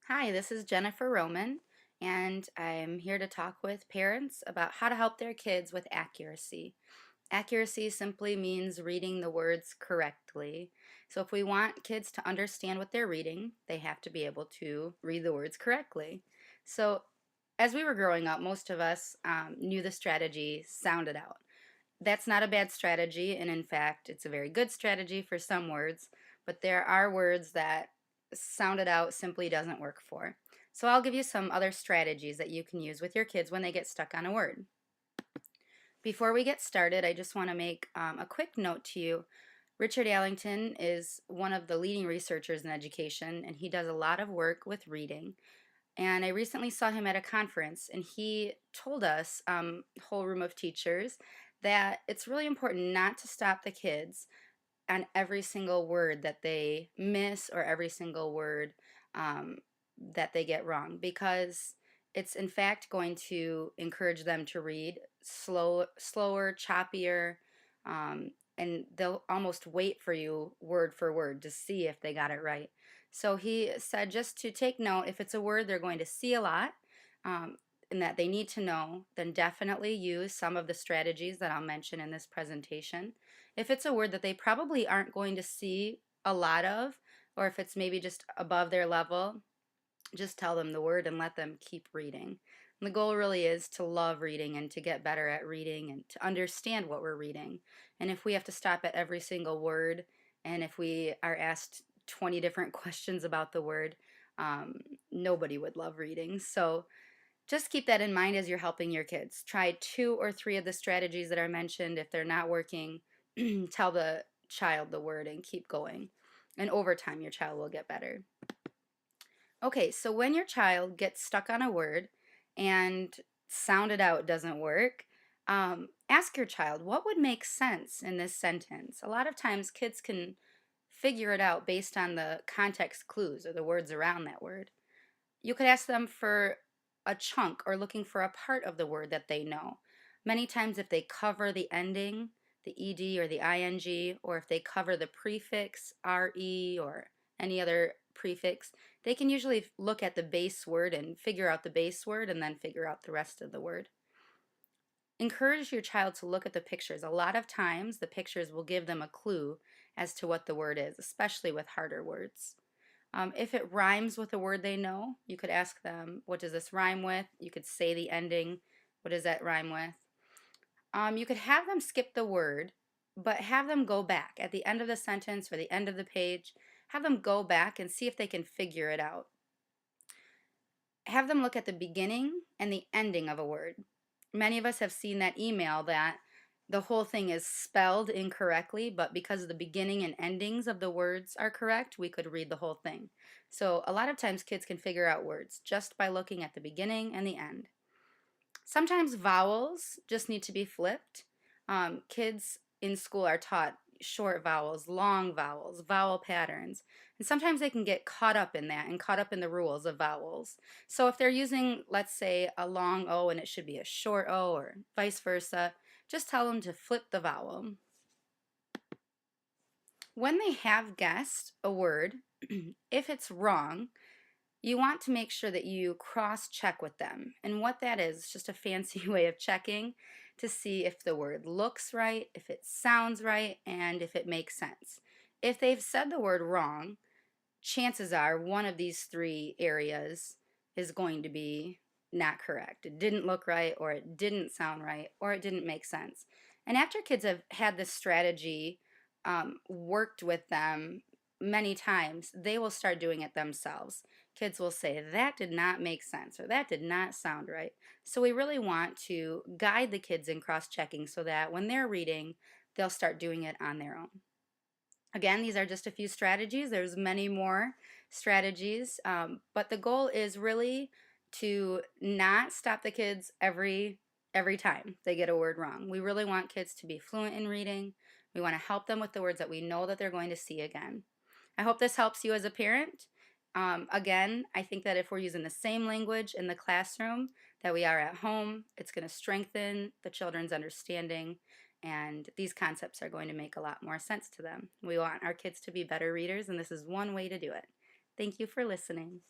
Hi, this is Jennifer Roman, and I'm here to talk with parents about how to help their kids with accuracy. Accuracy simply means reading the words correctly. So, if we want kids to understand what they're reading, they have to be able to read the words correctly. So, as we were growing up, most of us knew the strategy sounded out. That's not a bad strategy, and in fact, it's a very good strategy for some words, but there are words that sound it out simply doesn't work for. So I'll give you some other strategies that you can use with your kids when they get stuck on a word. Before we get started, I just want to make a quick note to you. Richard Allington is one of the leading researchers in education, and he does a lot of work with reading. And I recently saw him at a conference, and he told us, whole room of teachers, that it's really important not to stop the kids on every single word that they miss or every single word um, that they get wrong, because it's in fact going to encourage them to read slower, choppier, and they'll almost wait for you word for word to see if they got it right. So he said just to take note, if it's a word they're going to see a lot, um, and that they need to know, then definitely use some of the strategies that I'll mention in this presentation. If it's a word that they probably aren't going to see a lot of, or if it's maybe just above their level, just tell them the word and let them keep reading. And the goal really is to love reading and to get better at reading and to understand what we're reading. And if we have to stop at every single word, and if we are asked 20 different questions about the word, nobody would love reading. So just keep that in mind as you're helping your kids. Try 2 or 3 of the strategies that are mentioned. If they're not working, tell the child the word and keep going. And over time, your child will get better. Okay, so when your child gets stuck on a word and sound it out doesn't work, ask your child, what would make sense in this sentence? A lot of times kids can figure it out based on the context clues or the words around that word. You could ask them for a chunk or looking for a part of the word that they know. Many times, if they cover the ending, the ed or the ing, or if they cover the prefix re or any other prefix, they can usually look at the base word and figure out the base word and then figure out the rest of the word. Encourage your child to look at the pictures. A lot of times, the pictures will give them a clue as to what the word is, especially with harder words. If it rhymes with a word they know, you could ask them, what does this rhyme with? You could say the ending, what does that rhyme with? You could have them skip the word, but have them go back at the end of the sentence or the end of the page. Have them go back and see if they can figure it out. Have them look at the beginning and the ending of a word. Many of us have seen that email that the whole thing is spelled incorrectly, but because the beginning and endings of the words are correct, we could read the whole thing. So a lot of times kids can figure out words just by looking at the beginning and the end. Sometimes vowels just need to be flipped. Kids in school are taught short vowels, long vowels, vowel patterns, and sometimes they can get caught up in that and caught up in the rules of vowels. So if they're using, let's say, a long O and it should be a short O or vice versa, just tell them to flip the vowel. When they have guessed a word, if it's wrong, you want to make sure that you cross-check with them. And what that is just a fancy way of checking to see if the word looks right, if it sounds right, and if it makes sense. If they've said the word wrong, chances are one of these 3 areas is going to be not correct. It didn't look right, or it didn't sound right, or it didn't make sense. And after kids have had this strategy worked with them many times, they will start doing it themselves. Kids will say, that did not make sense, or that did not sound right. So we really want to guide the kids in cross-checking so that when they're reading, they'll start doing it on their own. Again, these are just a few strategies. There's many more strategies, but the goal is really to not stop the kids every time they get a word wrong. We really want kids to be fluent in reading. We want to help them with the words that we know that they're going to see again. I hope this helps you as a parent. Again, I think that if we're using the same language in the classroom that we are at home, it's going to strengthen the children's understanding, and these concepts are going to make a lot more sense to them. We want our kids to be better readers, and this is one way to do it. Thank you for listening.